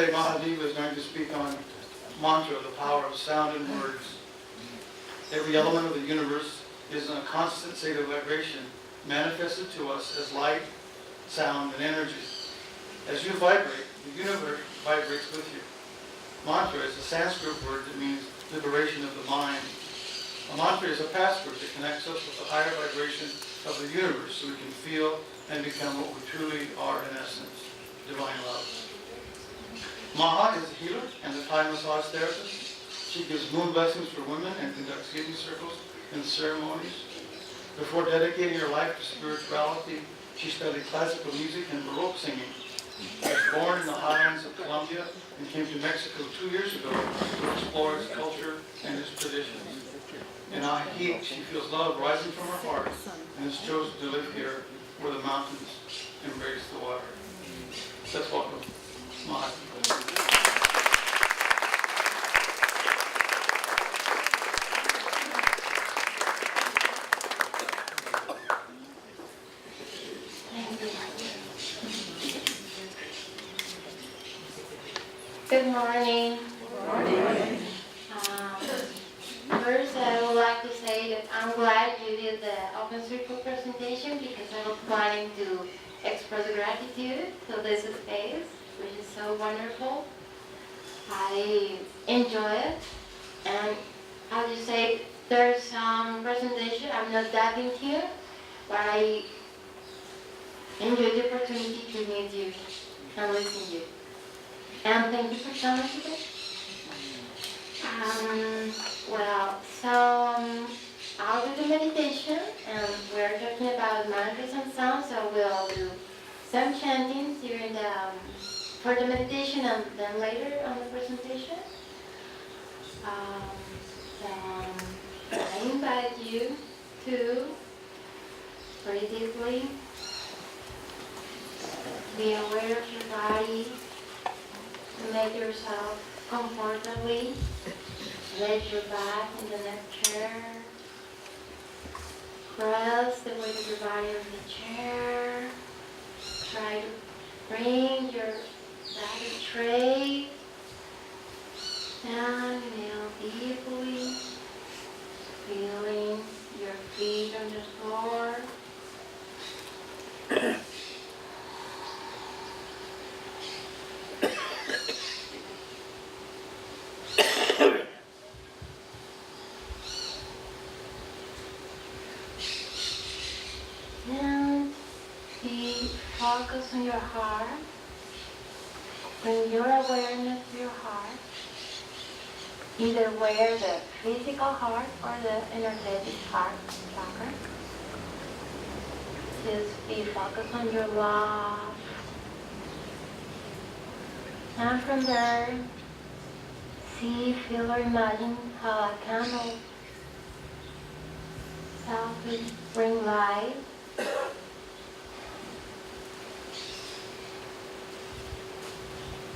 Today, Mahadeva is going to speak on mantra, the power of sound and words. Every element of the universe is in a constant state of vibration, manifested to us as light, sound, and energy. As you vibrate, the universe vibrates with you. Mantra is a Sanskrit word that means liberation of the mind. A mantra is a password that connects us with the higher vibration of the universe so we can feel and become what we truly are in essence, divine love. Maha is a healer and a Thai massage therapist. She gives moon blessings for women and conducts healing circles and ceremonies. Before dedicating her life to spirituality, she studied classical music and Baroque singing. She was born in the highlands of Colombia and came to Mexico 2 years ago to explore its culture and its traditions. In Ajijic, she feels love rising from her heart and has chosen to live here where the mountains embrace the water. Let's welcome Mahadevi. Good morning. Good morning. First, I would like to say that I'm glad you did the open circle presentation because I was planning to express gratitude to this space, which is so wonderful. I enjoy it, and as you say, there's some presentation. I'm not that into, but I enjoy the opportunity to meet you and listen to you. And thank you for coming today. I'll do the meditation, and we're talking about mantras and sounds, so we'll do some chanting during for the meditation and then later on the presentation. I invite you to breathe deeply, be aware of your body, make yourself comfortably. Lay your back in the next chair. Press the weight of your body on the chair. Try to bring your body straight. And inhale deeply. Feeling your feet on the floor. Focus on your heart. Bring your awareness to your heart. Either where the physical heart or the energetic heart chakra. Just be focused on your love. And from there, see, feel, or imagine how a candle softly bring light.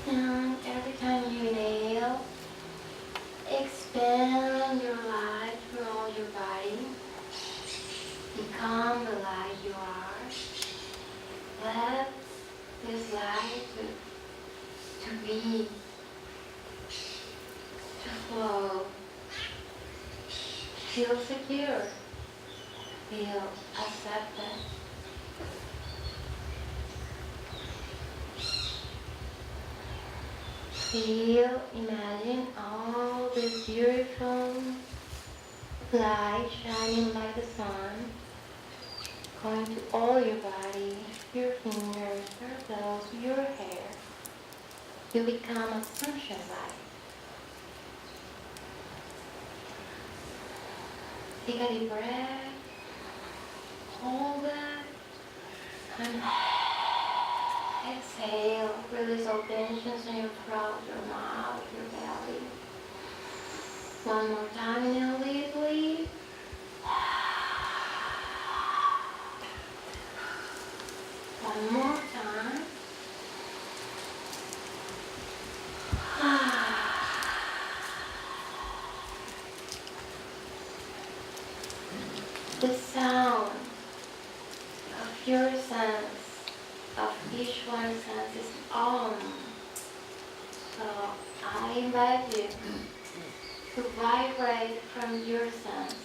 And every time you inhale, expand your light through all your body. Become the light you are. Let this light to be, to flow. Feel secure. Feel accepted. Feel, imagine all this beautiful light shining like the sun, going to all your body, your fingers, your toes, your hair. You become a sunshine light. Take a deep breath, hold it, and exhale, release all tensions in your throat, your mouth, your belly. One more time, inhale deeply. One more time. The sound of your sense, of each one's sense is Om. So I invite you to vibrate from your sense,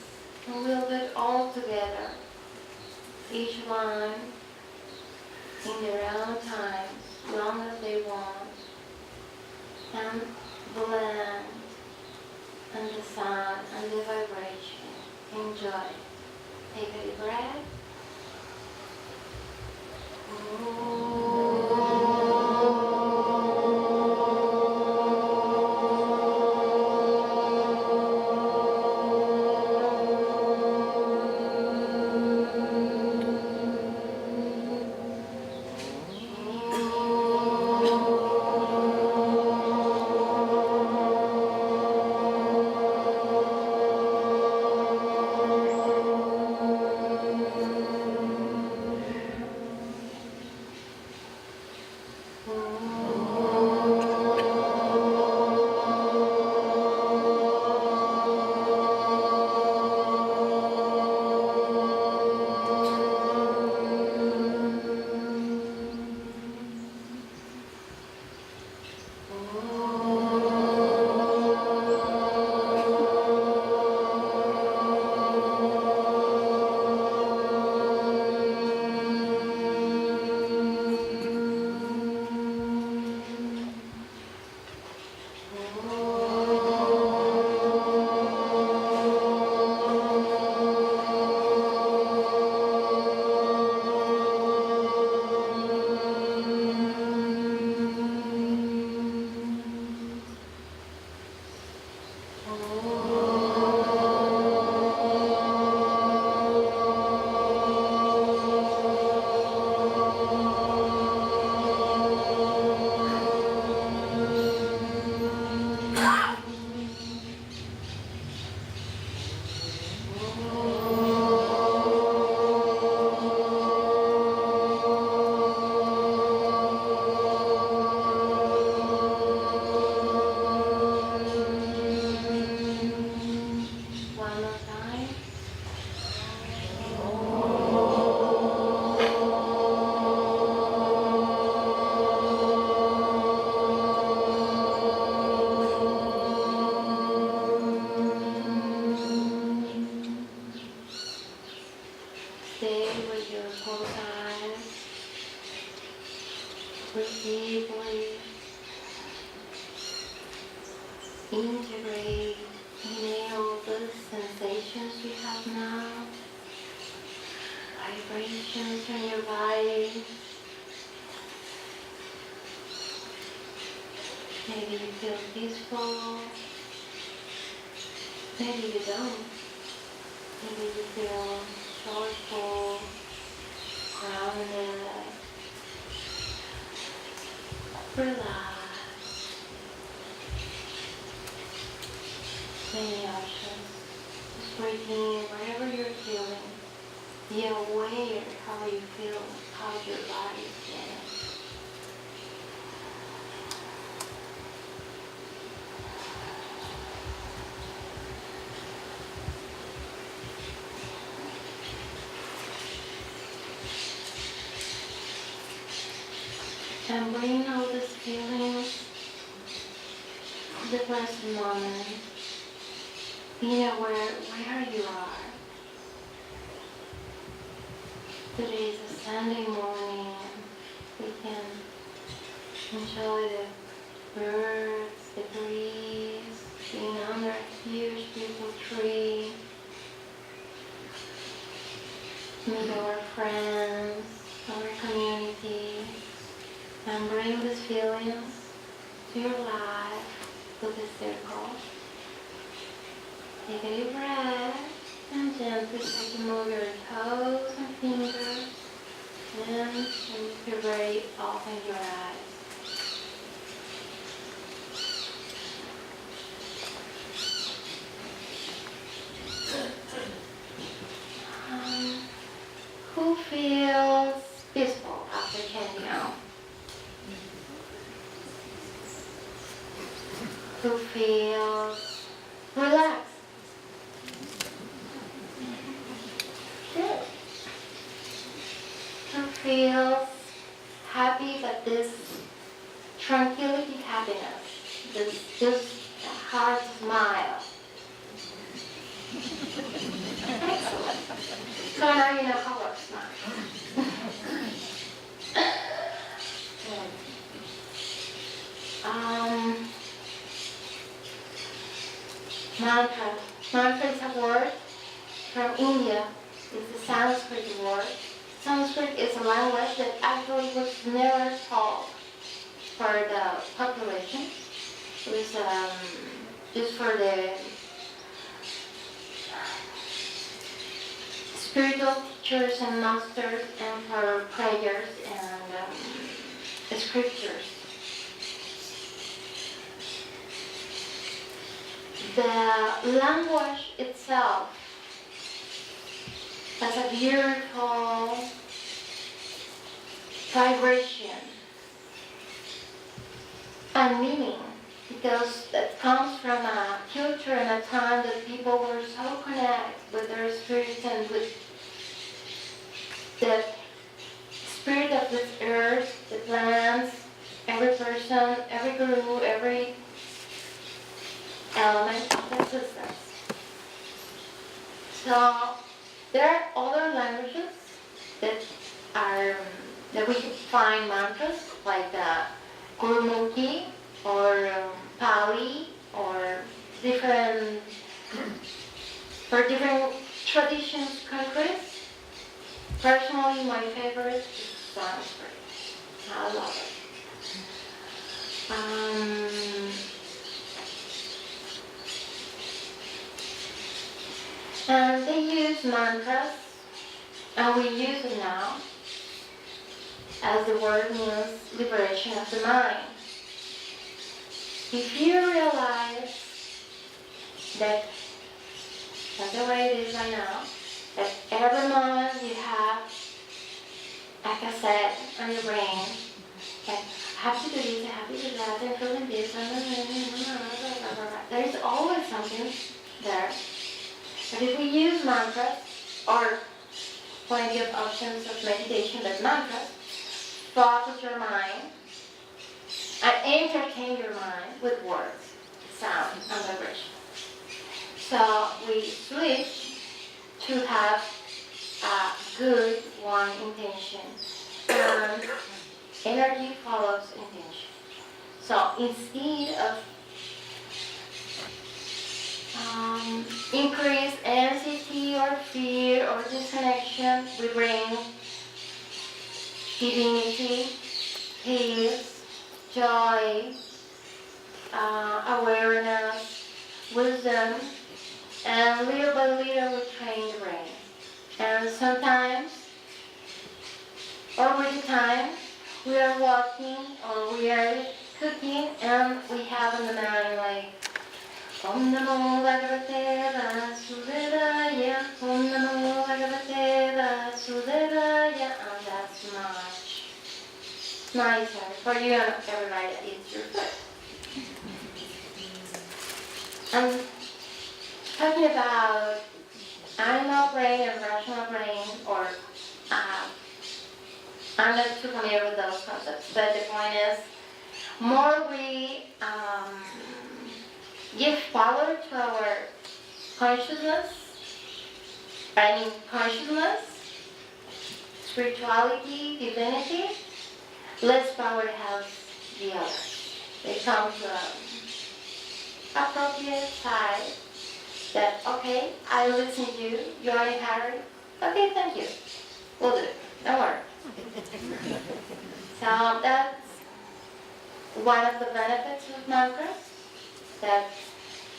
and we'll do it all together, each one in their own time, as long as they want, and blend and the sound and the vibration. Enjoy. Take a deep breath. One more time. Stay with your closed eyes. Breathe deeply. Integrate in all the sensations you have now. Vibrations in your body. Maybe you feel peaceful. Maybe you don't. Maybe you feel joyful, grounded, relaxed. Many options. Just breathe in wherever you're feeling. Be aware how you feel, how your body is feeling. And bring all these feelings to the present moment. Be aware where you are. Today is a Sunday morning. We can enjoy the birds, the breeze, being under a huge, beautiful tree. Meet our friends, our community, and bring these feelings to your life, to the circle. Take a deep breath and gently try to move your toes and fingers. Then, if you're ready, open your eyes. Who feels peaceful after changing out? Who feels relaxed? Good. Who feels happy but this tranquility, happiness? just a hard smile. Excellent. So now you know how it smiles. Mantra. Mantra is a word from India. It's a Sanskrit word. Sanskrit is a language that actually was never taught for the population. It was just for the spiritual teachers and masters and for prayers and scriptures. The language itself has a beautiful vibration and meaning because it comes from a culture and a time that people were so connected with their spirits and with the spirit of this earth, the plants, every person, every guru, every element of existence. So there are other languages that we can find mantras like the Gurmukhi or Pali or different traditions, countries. Personally, my favorite is Sanskrit. I love it. And they use mantras, and we use it now, as the word means liberation of the mind. If you realize that that's the way it is right now, that every moment you have a cassette on your brain, that I have to do this, I have to do that, I'm feeling this, there is always something there. But if we use mantras, or plenty of options of meditation, but mantras, focus your mind and entertain your mind with words, sound, and vibration. So we switch to have a good one intention, and energy follows intention. So instead of increased anxiety or fear or disconnection, we bring divinity, peace, joy, awareness, wisdom, and little by little we train the brain. And sometimes, or with the time, we are walking or we are cooking and we have in the mind like Om Namo Bhagavate Vasudevaya, Om Namo Bhagavate Vasudevaya, and that's much nicer for you and everybody that eats your food. And talking about animal brain and rational brain, or I'm not too familiar with those concepts, but the point is, more we give power to our consciousness, spirituality, divinity, less power has the others. They come to an appropriate side that, okay, I listen to you, you're in a hurry, okay, thank you, we'll do it, don't worry. So that's one of the benefits of mantras, that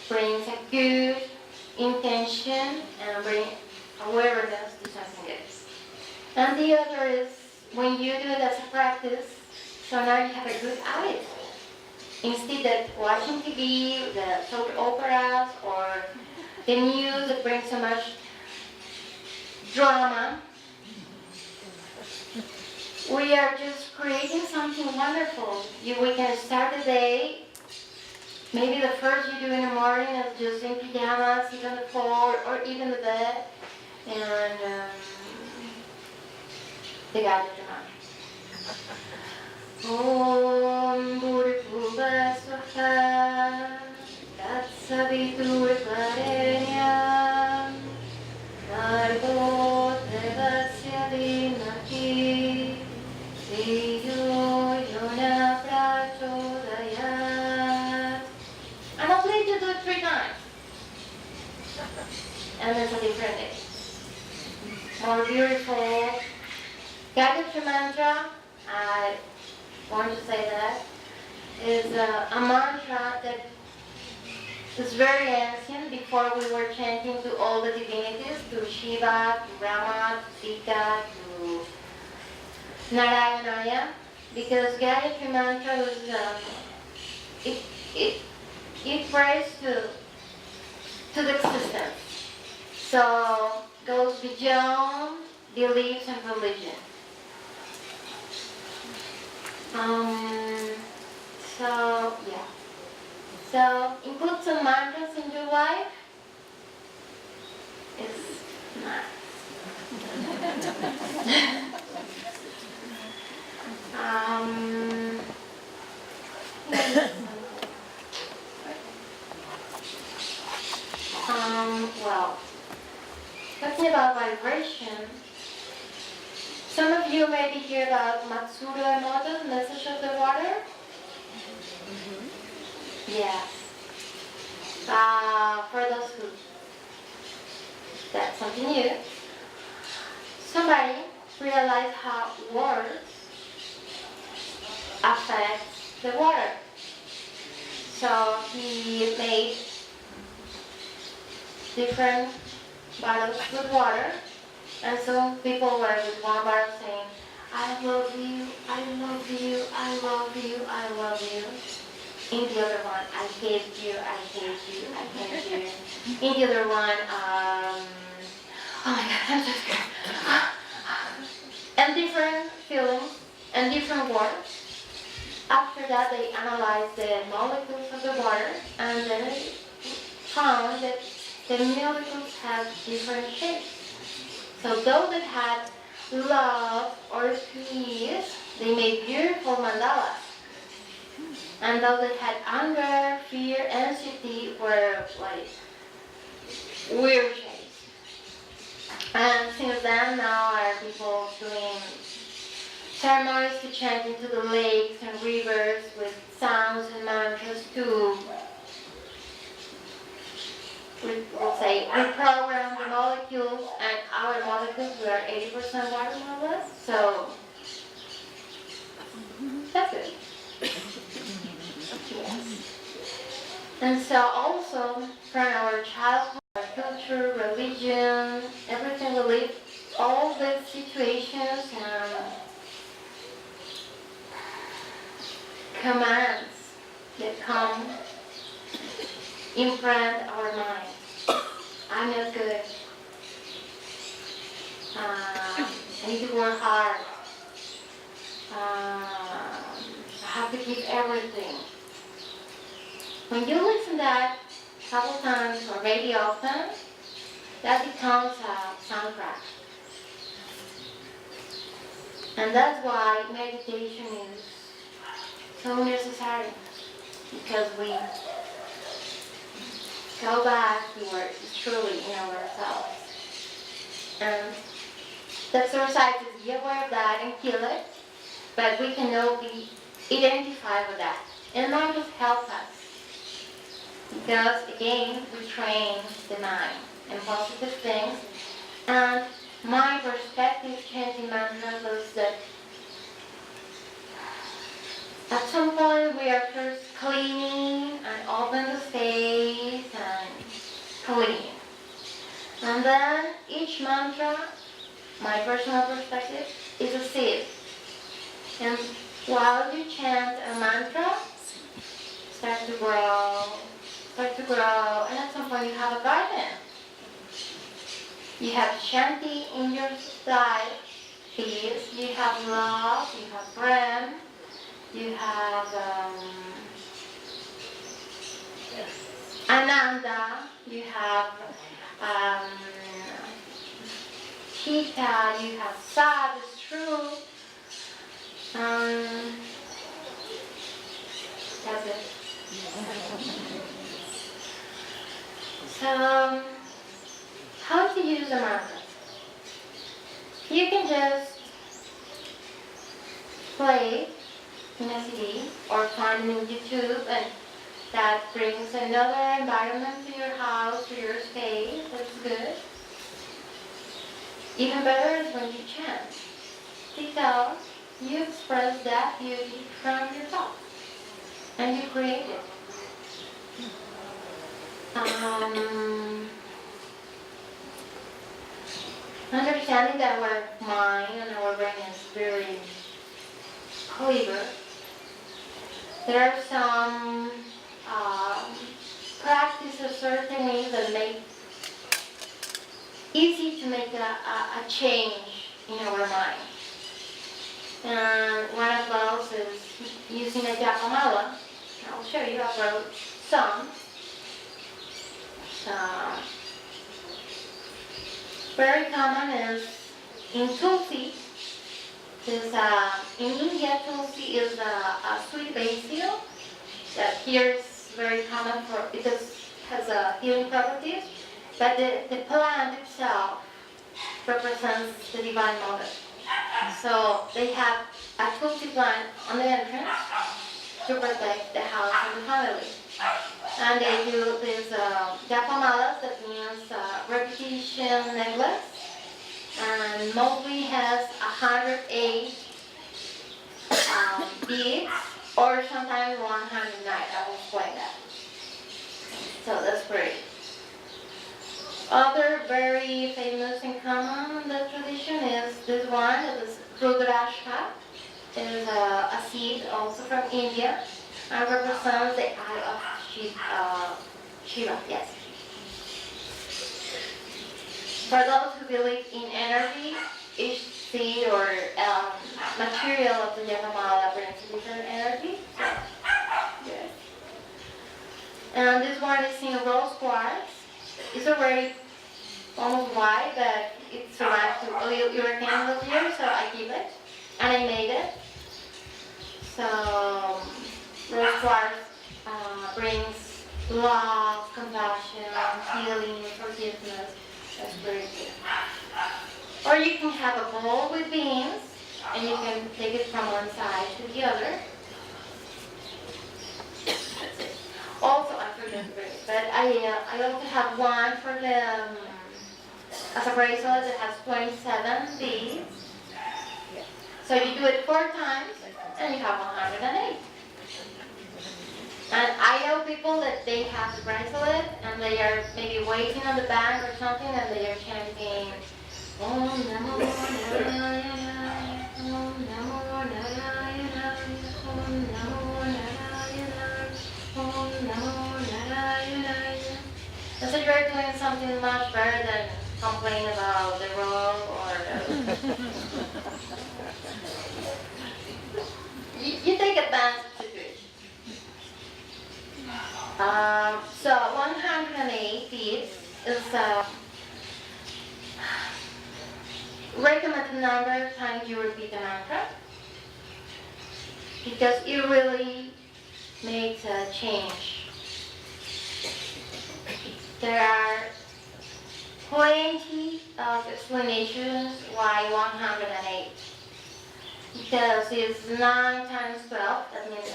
brings a good intention and bring awareness to something else. And the other is when you do it as a practice, so now you have a good habit. Instead of watching TV, the soap operas, or the news that brings so much drama, we are just creating something wonderful. We can start the day. Maybe the first you do in the morning is just in pajamas, sit on the floor, or even the bed, and the guide of your mind. Om Bhuribhuva Swaha beautiful. Gayatri Mantra, I want to say that, is a mantra that is very ancient. Before we were chanting to all the divinities, to Shiva, to Brahma, to Sita, to Narayanaya, because Gayatri Mantra was, it prays to the existence. So goes beyond beliefs and religion. So yeah. So include some mantras in your life. It's nice. Well, talking about vibration, some of you maybe hear about Matsuru Emoto's message of the water. Yes. For those who, that's something new. Somebody realized how words affect the water. So he made different bottles with water, and so people were with one bottle saying, I love you, I love you, I love you, I love you. In the other one, I hate you, I hate you, I hate you. In the other one, oh my God, I'm so scared. And different feelings and different words. After that, they analyzed the molecules of the water, and then they found that the molecules have different shapes. So those that had love or peace, they made beautiful mandalas. And those that had anger, fear, anxiety were like weird shapes. And since then, now are people doing ceremonies to chant into the lakes and rivers with sounds and mantras to, we'll say, reprogram the molecules, and our molecules, we are 80% water more or less, so that's good. Yes. And so also from our childhood, our culture, religion, everything we live, all the situations and commands that come imprint our mind. I'm not good. I need to work hard. I have to give everything. When you listen to that a couple times or maybe often, that becomes a soundtrack. And that's why meditation is so necessary, because we go back to where it's truly in ourselves. And the exercise is be aware of that and kill it, but we can all be identified with that. And mind just helps us. Because again, we train the mind and positive things. And my perspective changing mantras is that at some point we are first cleaning and open the space and clean. And then each mantra, my personal perspective, is a seed. And while you chant a mantra, start to grow, and at some point you have a garden. You have Shanti in your life, peace, you have love, you have Prem, you have Ananda, you have Chita, you have Sad, it's true. That's it. So, how to use a mantra? You can just play in a CD or find it in YouTube, and that brings another environment to your house, to your space. That's good. Even better is when you chant, because you express that beauty from your thoughts, and you create it. Understanding that our mind and our brain is very clever, there are some practices or techniques that make easy to make a change in our mind. And one of those is using a chapala. I'll show you. I wrote some. Very common is in Tulsi. In India, Tulsi is a sweet basil that here is very common because it has healing properties. But the plant itself represents the Divine Mother. So they have a Tulsi plant on the entrance to protect the house and the family. And they do these japamalas, that means repetition necklace, and mostly has 108 beads, or sometimes 109. I will explain that. So that's great. Other very famous and common in the tradition is this one. It is Rudraksha. It is a seed also from India and represents the eye of Shiva. Yes. For those who believe in energy, each seed or material of the Japamala brings a different energy. So, yes. And this one is in rose quartz. It's already almost white, but it survived to European this year, so I keep it. And I made it. So, rose quartz brings love, compassion, healing, forgiveness. That's very good. Or you can have a bowl with beans, and you can take it from one side to the other. That's it. Also, I forgot to bring it, but I also have one for the as a bracelet that has 27 beads. So you do it 4 times, and you have 108. And I know people that they have the bracelet, and they are maybe waiting on the bank or something, and they are chanting, Om Namo Narayana, Om Namo Narayana, Om Namo Narayana, Om Namo Narayana. And so you're doing something much better than complain about the road or you take advantage of it. So 108 beads is recommended number of times you repeat the mantra, because it really makes a change. There are plenty of explanations why 108. Because it's 9 times 12, that means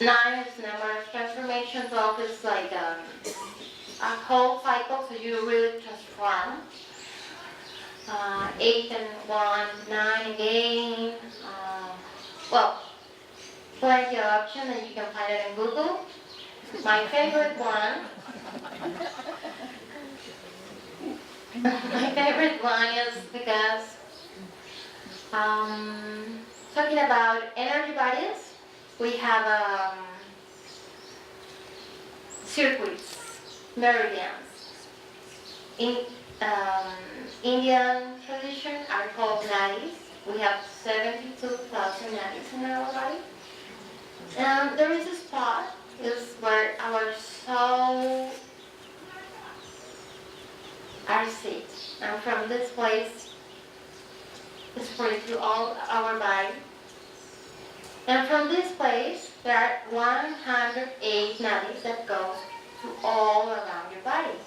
9 is the number of transformation, 12 is like a whole cycle, so you really transform. 8 and 1, 9 again. Well, plenty of options, and you can find it in Google. My favorite one. My favorite one is because talking about energy bodies, we have circuits, meridians. In Indian tradition are called nadis. We have 72,000 nadis in our body. And there is a spot is where our soul are sit. And from this place, it's spread through all our body. And from this place, there are 108 nadis that goes to all around your body.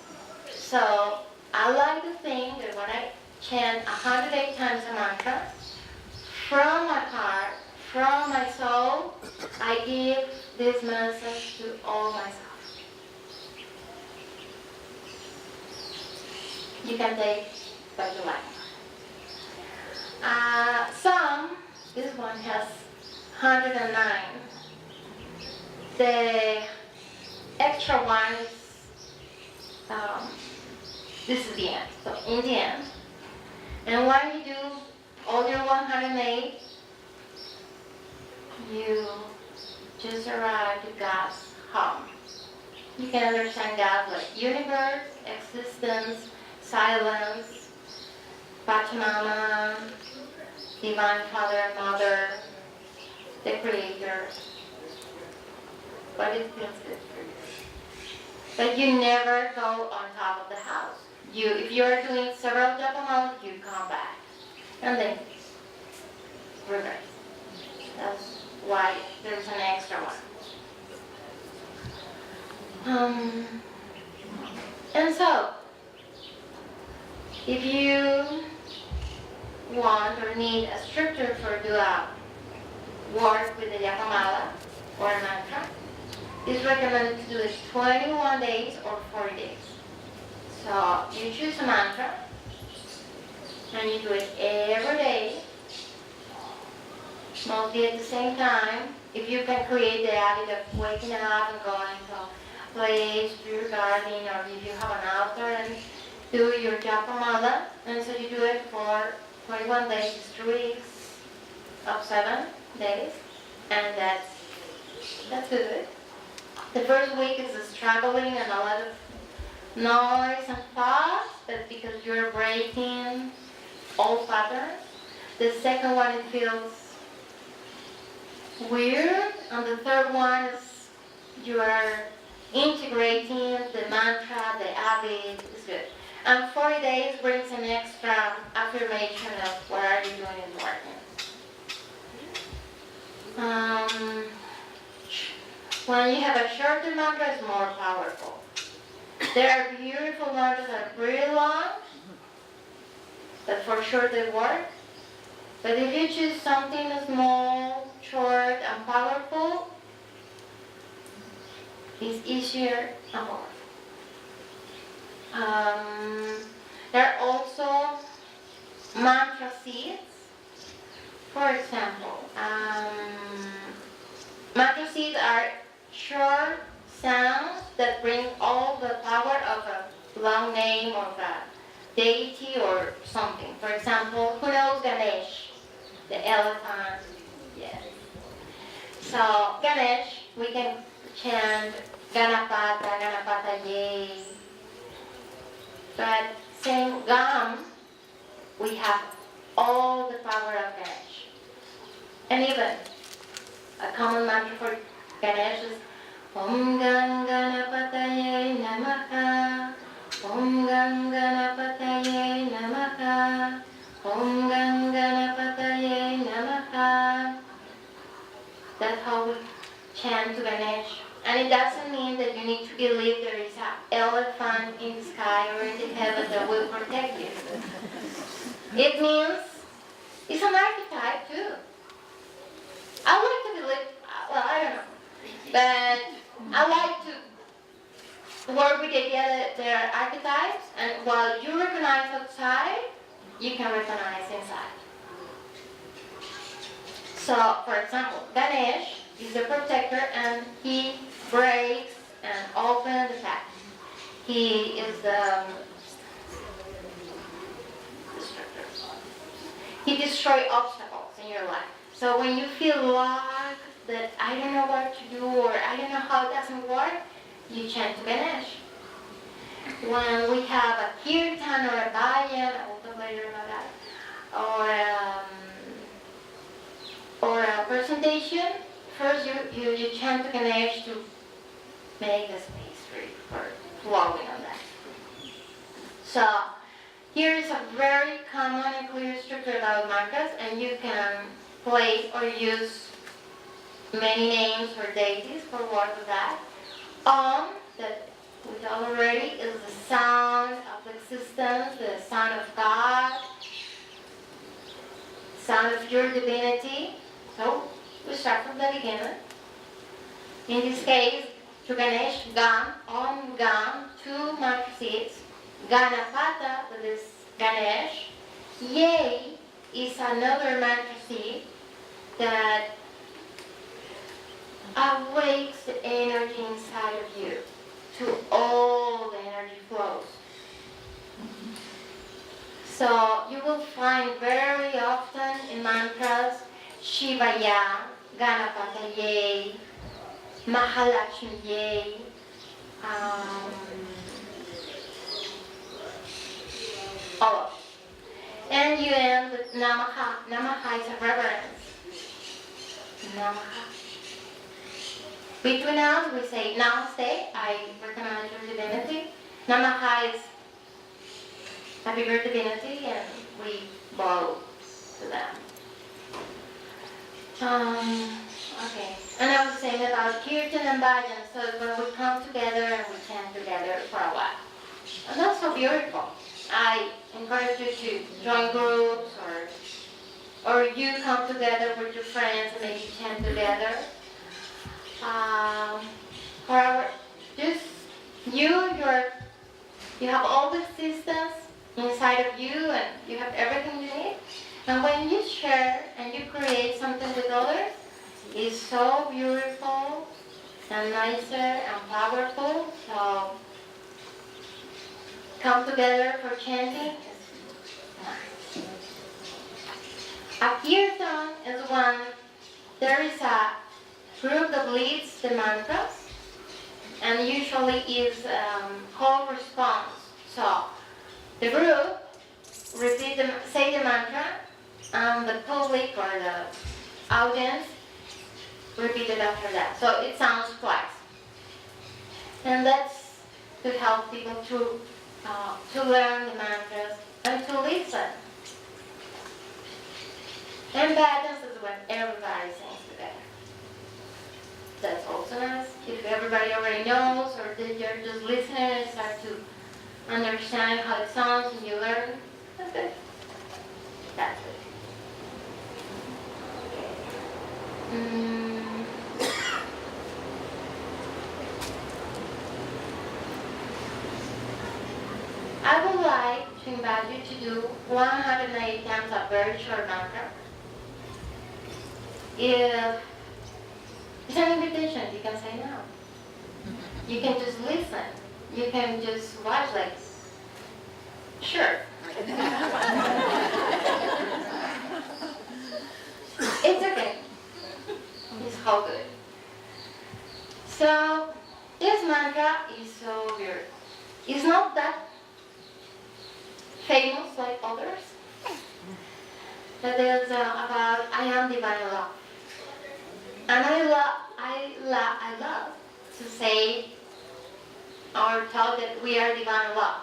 So I like to think that when I chant 108 times a mantra, from my heart, from my soul, I give this message to all myself. You can take but you like. This one has 109. The extra one is, this is the end. So in the end, and when you do all your 108, you just arrive to God's home. You can understand God like universe, existence, silence, Pachamama, Divine Father and Mother, the Creator. But it feels good for you. But you never go on top of the house. If you're doing several Chapala, you come back and then reverse. That's why there's an extra one. And so, if you want or need a structure for dua work with the Yapamala or a mantra, it's recommended to do it 21 days or 40 days. So you choose a mantra and you do it every day, mostly at the same time. If you can create the habit of waking up and going to a place, to your garden, or if you have an altar and do your Japamala, and so you do it for 21 days, 3 weeks of 7 days, and that's good. The first week is the struggling and a lot of noise and thoughts, but because you're breaking old patterns. The second one, it feels weird, and the third one is you are integrating the mantra, the habit, is good. And 40 days brings an extra affirmation of what are you doing in the morning. When you have a shorter mantra, it's more powerful. There are beautiful mantras that are pretty long, but for sure they work. But if you choose something small, short, and powerful, it's easier and more. There are also mantra seeds. For example, mantra seeds are short sounds that bring all the power of a long name of a deity or something. For example, who knows Ganesh? The elephant, yes. So Ganesh, we can chant Ganapata, Ganapata Yay. But saying Gam, we have all the power of Ganesh. And even a common mantra for Ganesh is Om Ganganapataye Namaha, Om Ganganapataye Namaha, Om Ganganapataye Namaha. That's how we chant to Ganesh. And it doesn't mean that you need to believe there is an elephant in the sky or in the heaven that will protect you. It means it's an archetype too. I like to believe, well, I don't know, but I like to work with the idea that there are archetypes, and while you recognize outside, you can recognize inside. So, for example, Ganesh is the protector, and he breaks and opens the path. He is the destructor. He destroys obstacles in your life. So when you feel lost, that I don't know what to do, or I don't know how it doesn't work, you chant to Ganesh. When we have a kirtan or a bhajan, I will talk later about that, or a presentation, first you chant to Ganesh to make the space free for flowing on that. So here is a very common and clear structure about mantras, and you can place or use many names for deities for work with that. That we told already, is the sound of existence, the sound of God, sound of your divinity. So we start from the beginning. In this case, to Ganesh, Gam, Om Gam, 2 mantra seeds. Ganapata, that is Ganesh. Yay is another mantra seed that awakes the energy inside of you to all the energy flows. So you will find very often in mantras Shivaya, Ganapata Yay, Mahalakshmi Yay, all of it. And you end with Namaha. Namaha is a reverence. Namaha. Between us, we say Namaste, I recognize your divinity. Namaha is a bigger divinity, and we bow to them. Okay. And I was saying about Kirtan and Bhajan, so when we come together and we chant together for a while. And that's so beautiful. I encourage you to join groups, or you come together with your friends and maybe chant together. Just you have all the systems inside of you, and you have everything you need. And when you share and you create something with others, it's so beautiful and nicer and powerful. So come together for chanting. A kirtan is when there is a group that leads the mantras, and usually is whole response. So the group say the mantra, and the public or the audience repeat it after that. So it sounds twice, and that's to help people to learn the mantras and to listen. And bhajans is when everybody sings together. That's also nice. If everybody already knows, or you're just listening and start to understand how it sounds and you learn, that's good. That's good. I would like to invite you to do 180 times a very short mantra. If it's an invitation, you can say no. You can just listen. You can just watch, like, sure. It's okay. It's all good. So, this mantra is so weird. It's not that famous like others. But it's about I am divine love. And I love to say or tell that we are divine love.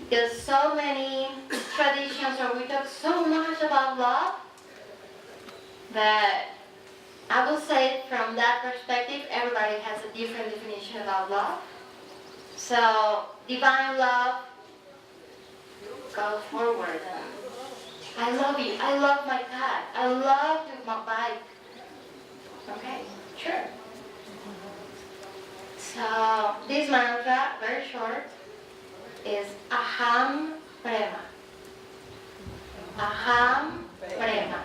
Because so many traditions, or we talk so much about love, that I will say from that perspective, everybody has a different definition about love. So divine love goes forward. And I love you. I love my cat. I love my bike. Okay, sure. So this mantra, very short, is Aham Prema. Aham Prema.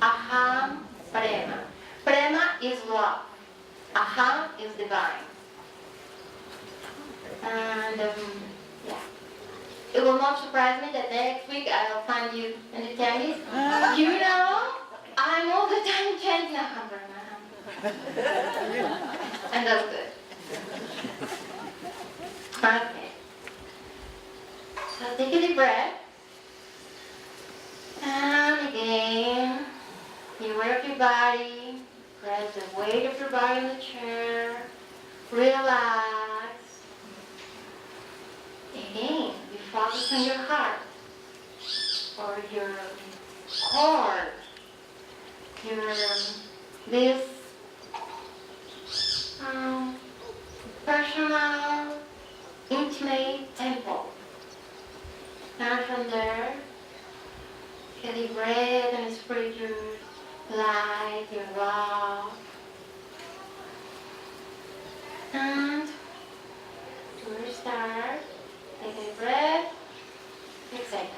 Aham Prema. Prema is love. Aham is divine. And yeah. It will not surprise me that next week I'll find you in the tennis. You know, I'm all the time chanting Aham Prema. And that's good. Okay. So take a deep breath. And again, you work your body. Press the weight of your body in the chair. Relax. Again, you focus on your heart. Or your core. This personal, intimate temple. And from there, get a breath and spread your light, your love. And to restart, take a breath, exhale.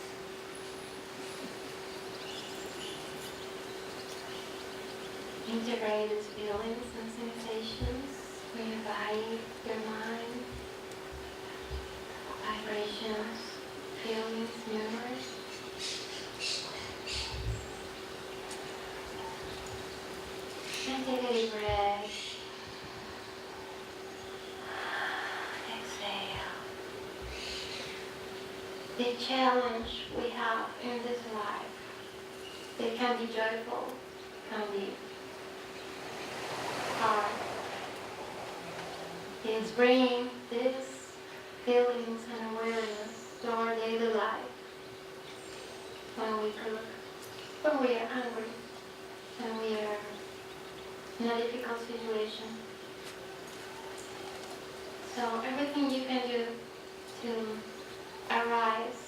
integrate its feelings and sensations with your body, your mind, vibrations, feelings, memories. And take a deep breath. Exhale. The challenge we have in this life, it can be joyful, can be hard, is bringing these feelings and awareness to our daily life. When we cook, when we are hungry, when we are in a difficult situation. So everything you can do to arise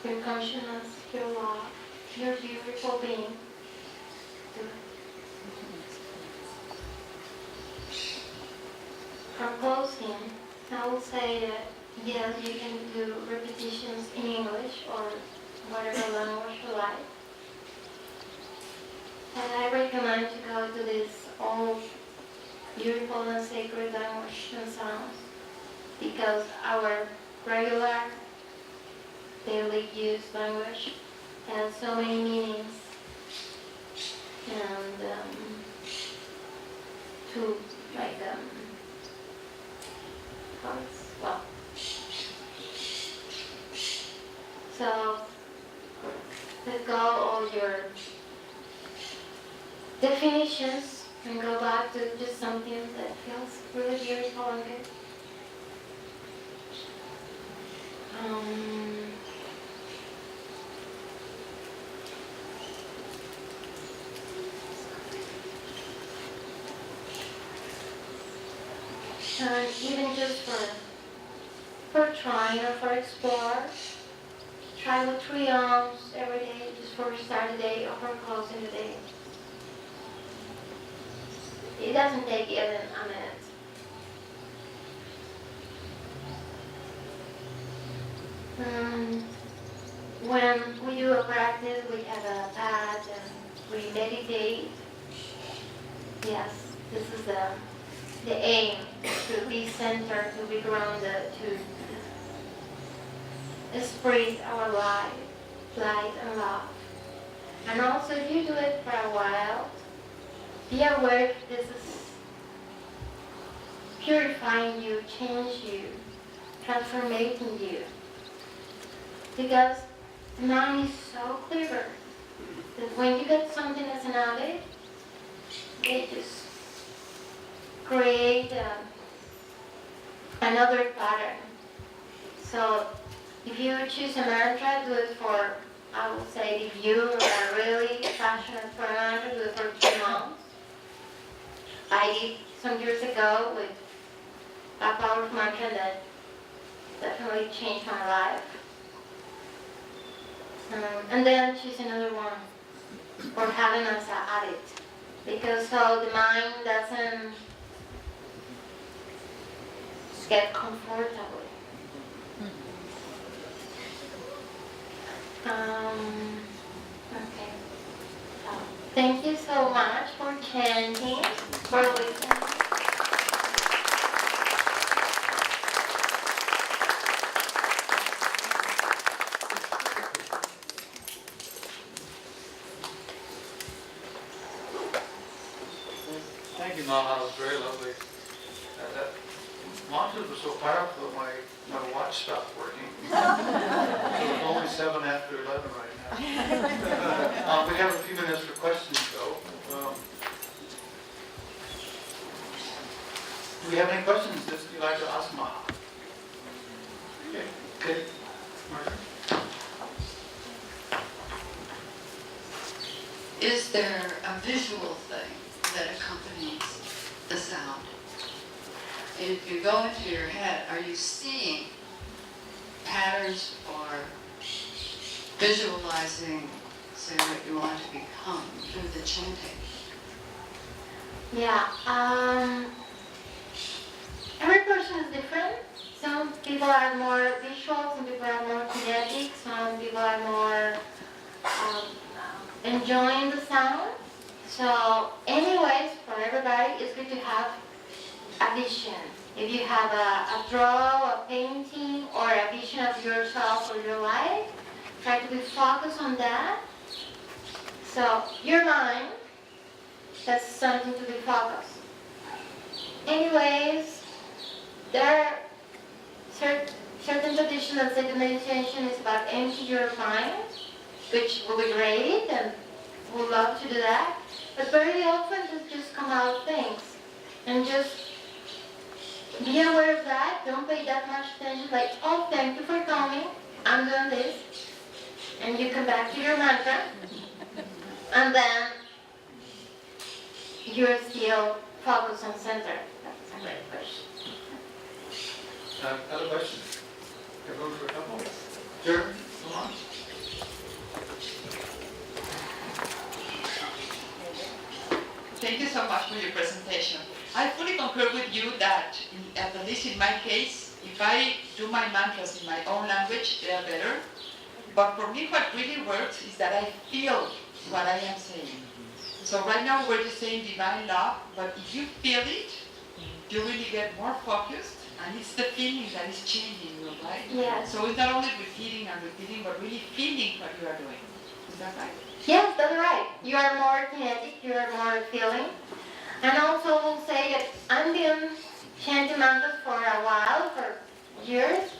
your consciousness, your love, your beautiful being, do it. For closing, I will say that yes, you can do repetitions in English or whatever language you like. And I recommend to go to this old, beautiful and sacred language and sounds because our regular daily use language has so many meanings and to like well. So let go all your definitions and go back to just something that feels really beautiful and good. And even just for trying or for explore, try with 3 arms every day, just for start the day or for closing the day. It doesn't take even a minute. When we do a practice, we have a pad and we meditate. Yes, this is the aim, to be centered, to be grounded, to spread our light and love. And also if you do it for a while, be aware if this is purifying you, changing you, transforming you. Because the mind is so clever that when you get something as an habit, it just create another pattern. So if you choose a mantra, do it for, I would say, if you are really passionate for a mantra, do it for 2 months. I did some years ago with a powerful mantra that definitely changed my life. And then choose another one or having as an addict. Because so the mind doesn't get comfortable. Okay. Thank you so much for chanting, for listening. Thank you, Mom. That was very lovely. That mantras were so powerful that my watch stopped working. So it's only 7 after 11 right now. We have a few minutes for questions, though. Do we have any questions that you'd like to ask Ma? Okay. Good. Margaret? Is there a visual thing that accompanies the sound? And if you go into your head, are you seeing patterns or visualizing, say, what you want to become through the chanting? Yeah. Every person is different. Some people are more visual, some people are more kinetic, some people are more enjoying the sound. So anyways, for everybody, it's good to have a vision. If you have a draw, a painting, or a vision of yourself or your life, try to be focused on that. So your mind, that's something to be focused. Anyways, there are certain traditions that say the meditation is about empty your mind, which will be great, and we'll love to do that. But very often just come out things, and just be aware of that. Don't pay that much attention. Like, oh, thank you for coming. I'm doing this, and you come back to your mantra, and then you're still focused on center. That's a great question. Other questions? Have room for a couple? Sure. Come on. Thank you so much for your presentation. I fully concur with you that, at least in my case, if I do my mantras in my own language, they are better. But for me, what really works is that I feel what I am saying. So right now we're just saying divine love, but if you feel it, you really get more focused, and it's the feeling that is changing you, right? Yes. So it's not only repeating and repeating, but really feeling what you are doing. Is that right? Yes, that's right. You are more kinetic, you are more feeling. And also we'll say that I've been chanting mantras for a while, for years,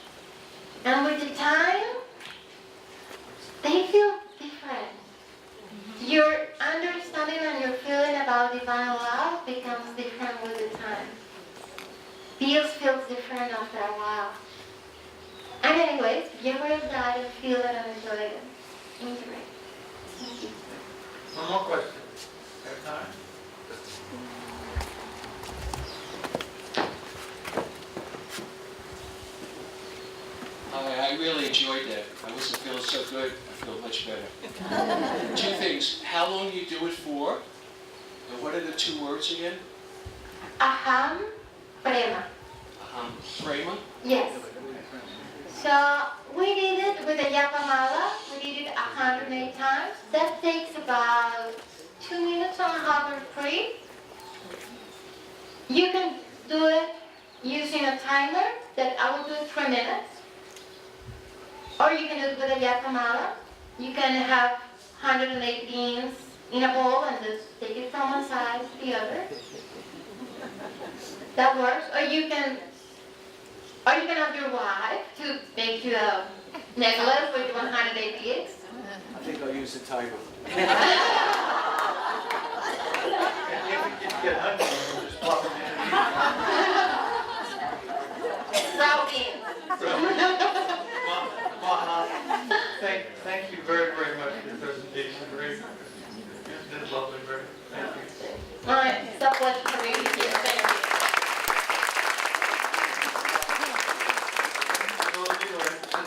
and with the time, they feel different. Your understanding and your feeling about divine love becomes different with the time. Feels different after a while. And anyways, be aware of that and feel it and enjoy it. Integrate. Thank you. One more question. Have time? I really enjoyed that. I wasn't feeling so good. I feel much better. Two things. How long do you do it for? And what are the two words again? Aham Prema. Prema? Yes. So we did it with the Chapala. We did it 108 times. That takes about 2 minutes on hover free. You can do it using a timer that I will do it 3 minutes. Or you can do it with a Chapala. You can have 108 beans in a bowl and just take it from one side to the other. That works. Or you can have your wife to make you a necklace with 108 beads. I think I'll use the timer. If you get hungry, we'll just plop them in. Brown beans. Thank you very, very much for your presentation. Very, you did lovely, very. Thank you. All right, it's a pleasure for me to be here. Thank you.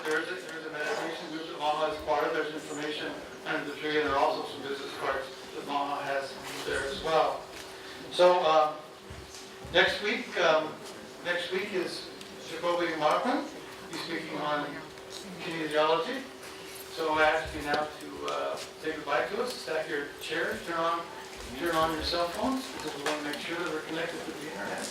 There's a meditation group that Maha is part of. There's information under the tree, and there are also some business cards that Maha has there as well. So next week is Jacoby Markham. He's speaking on kinesiology. So I ask you now to say goodbye to us. Stack your chairs. Turn on your cell phones because we want to make sure that we're connected to the internet.